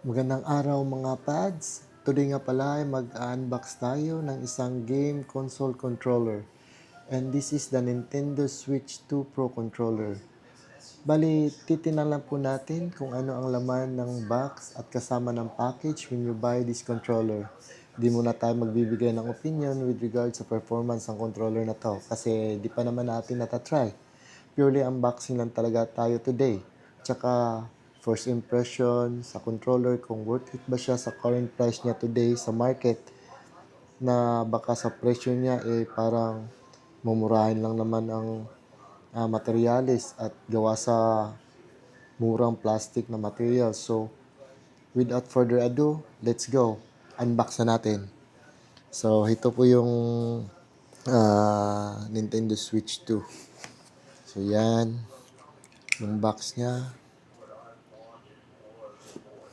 Magandang araw mga pads. Today nga pala ay mag-unbox tayo ng isang game console controller. And this is the Nintendo Switch 2 Pro Controller. Bali, titinan lang po natin kung ano ang laman ng box at kasama ng package when you buy this controller. Di muna tayo magbibigay ng opinion with regard sa performance ng controller na to kasi di pa naman natin natatry. Purely unboxing lang talaga tayo today. Tsaka first impression sa controller kung worth it ba siya sa current price niya today sa market na baka sa presyo niya parang mumurahin lang naman ang materialis at gawa sa murang plastic na material. So, without further ado, let's go. Unbox na natin. So, ito po yung Nintendo Switch 2. So, yan. Yung box niya.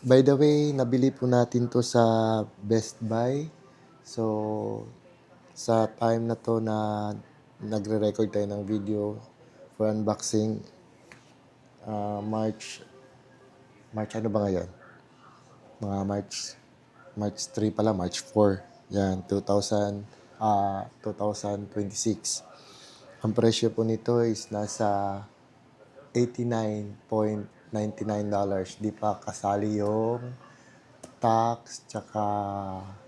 By the way, nabili po natin to sa Best Buy. So, sa time na to na nagre-record tayo ng video for unboxing, March ano ba ngayon? Mga March 3 pala, March 4. Yan, 2026. Ang presyo po nito is nasa $89.99. Di pa kasali yung tax, tsaka,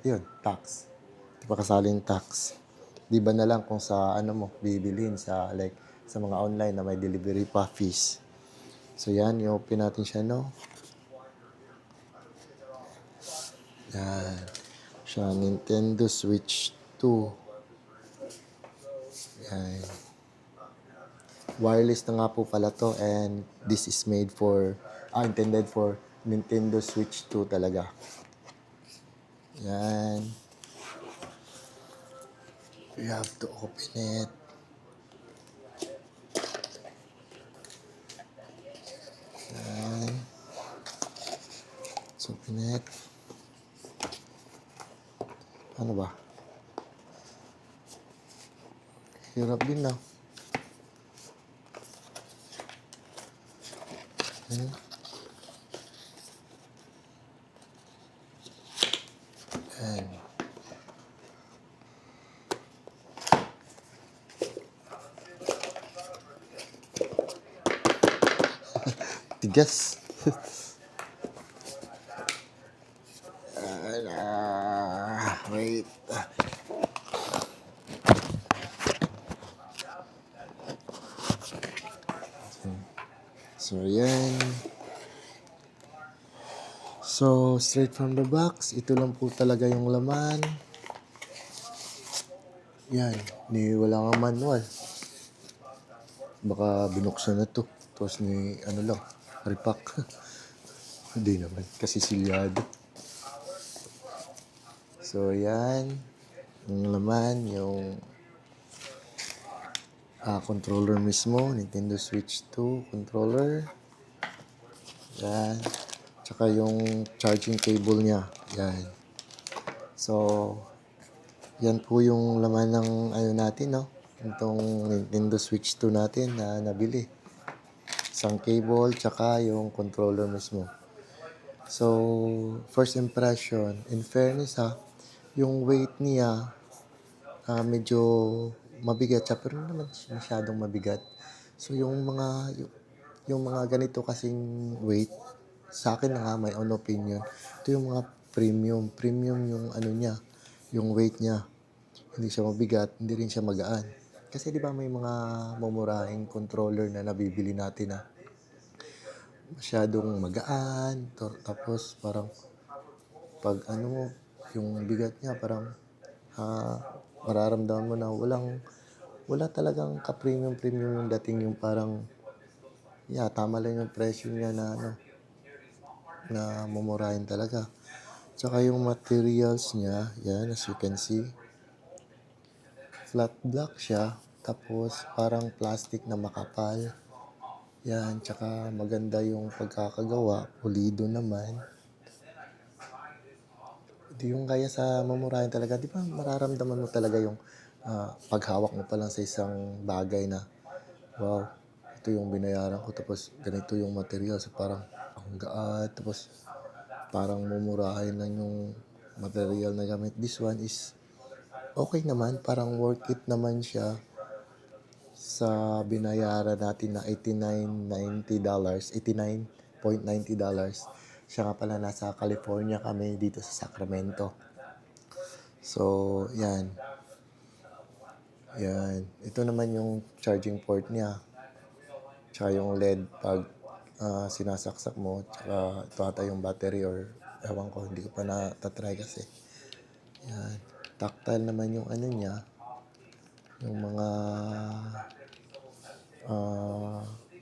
yun, tax. Di pa kasali yung tax. Di ba na lang kung sa ano mo, bibilhin sa like, sa mga online na may delivery pa fees. So yan, i-open natin siya, no? Yan. Siya, Nintendo Switch 2. Yan. Wireless na nga po pala to and this is made for, intended for Nintendo Switch 2 talaga. Yan. You have to open it. Yan. Let's open it. Ano ba? Hirap din na. Yan. Yan. Tigas. Wait. So, yan. So, straight from the box, ito lang po talaga yung laman. Yan. Wala nga manual. Baka binuksan na to. Tapos ano lang, repack. Hindi naman, kasi silyado. So, yan. Yung laman, yung controller mismo, Nintendo Switch 2 controller. Yan. Tsaka yung charging cable niya. Yan. So, yan po yung laman ng ano natin, no? Itong Nintendo Switch 2 natin na nabili. Isang cable, tsaka yung controller mismo. So, first impression, in fairness yung weight niya, medyo mabigat siya, pero hindi naman masyadong mabigat. So, yung mga ganito kasing weight, sa akin na nga, my own opinion, ito yung mga premium yung ano niya, yung weight niya. Hindi siya mabigat, hindi rin siya magaan. Kasi di ba may mga mumurahing controller na nabibili natin na masyadong magaan, tapos parang pag ano mo, yung bigat niya parang mararamdaman mo na wala talagang ka-premium yung dating, yung parang tama lang yung presyo niya na ano, na mumurahin talaga. Tsaka yung materials niya, yan, as you can see, flat black siya, tapos parang plastic na makapal. Yan, tsaka maganda yung pagkakagawa, pulido naman. Hindi yung kaya sa mamurahin talaga, di ba mararamdaman mo talaga yung paghawak mo pa lang sa isang bagay na, wow, ito yung binayaran ko, tapos ganito yung material, so parang ang gaan, tapos parang mumurahin lang yung material na gamit. This one is okay naman, parang worth it naman siya sa binayaran natin na $89.90, $89.90. Siya nga pala, nasa California kami, dito sa Sacramento. So, yan. Yan. Ito naman yung charging port niya. Tsaka yung LED pag sinasaksak mo. Tsaka ito ata yung battery, or ewan ko, hindi ko pa natatry kasi. Yan. Tactile naman yung ano niya. Yung mga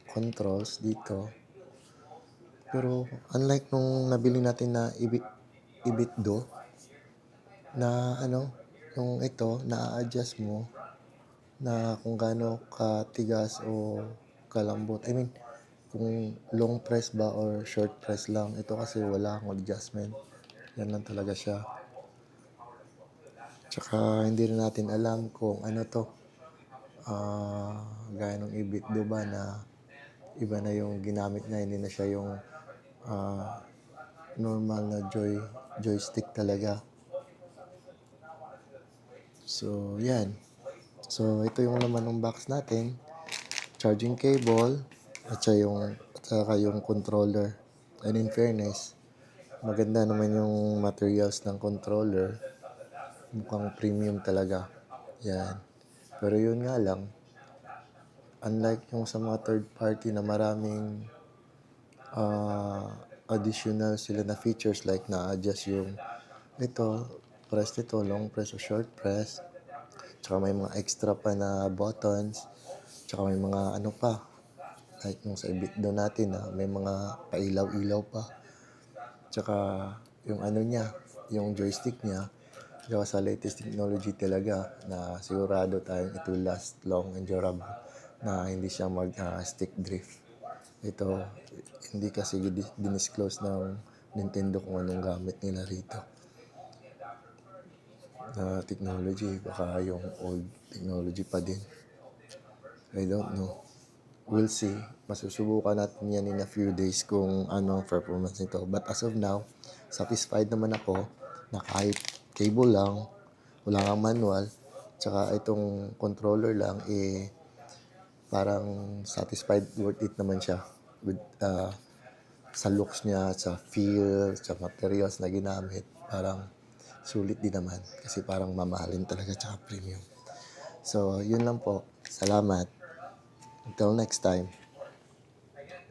controls dito. Pero unlike nung nabili natin na Ibitdo, na ano, yung ito, na-adjust mo na kung gaano katigas o kalambot. I mean, kung long press ba or short press lang. Ito kasi wala akong adjustment. Yan lang talaga siya. Tsaka hindi rin natin alam kung ano to. Gaya ng Ibitdo ba na iba na yung ginamit niya. Hindi na siya yung normal na joystick talaga. So, yan. So, ito yung laman ng box natin. Charging cable at saka yung controller. And in fairness, maganda naman yung materials ng controller. Mukhang premium talaga. Yan. Pero yun nga lang, unlike yung sa mga third party na maraming additional sila na features, like na-adjust yung ito, press nito, long press o short press. Tsaka may mga extra pa na buttons. Tsaka may mga ano pa, like yung sa Ibitdo natin na may mga pailaw-ilaw pa. Tsaka yung ano niya, yung joystick niya, gawa sa latest technology talaga na sigurado tayong it will last long and durable, na hindi siya mag-stick drift. Ito, hindi kasi dinisclose ng Nintendo kung anong gamit nila rito na technology. Baka yung old technology pa din. I don't know. We'll see. Masusubukan natin yan in a few days kung ano performance nito. But as of now, satisfied naman ako na kahit cable lang, wala kang manual, tsaka itong controller lang, parang satisfied, worth it naman siya. With, sa looks niya, sa feel, sa materials na ginamit, parang sulit din naman. Kasi parang mamahalin talaga, tsaka premium. So, yun lang po. Salamat. Until next time.